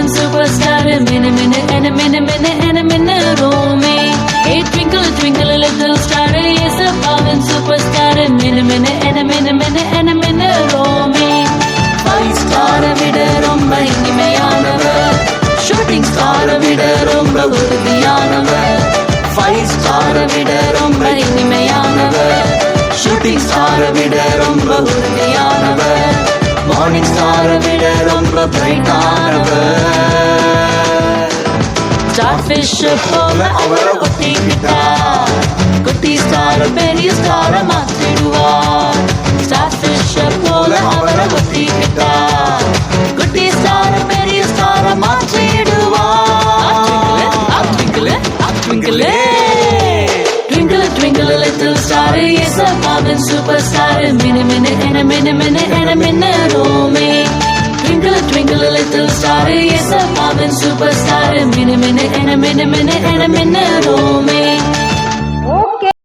Marvin superstar, minute and a minute Romy. Hey, twinkle twinkle little star, yes a Marvin superstar, minute and a minute Romy. 5 star விட ரொம்ப இனிமையானவர், shooting star விட ரொம்ப உறுதியானவர். 5 star விட ரொம்ப இனிமையானவர், shooting star விட ரொம்ப உறுதியானவர். Morning star விட ரொம்ப பிரைட்டானவர். Starfish போல அவரை ஒட்டிக்கிட்டா, குட்டி ஸ்டார் பெரிய ஸ்டார மாத்திடுவார். Starfish போல அவரை ஒட்டிக்கிட்டா, குட்டி ஸ்டார் பெரிய ஸ்டார மாத்திடுவார். Twinkle, twinkle, twinkle, little star, yes a Marvin superstar, minute and a minute Romy. Twinkle, twinkle, little star, yes a Marvin superstar, minute and a minute Romy.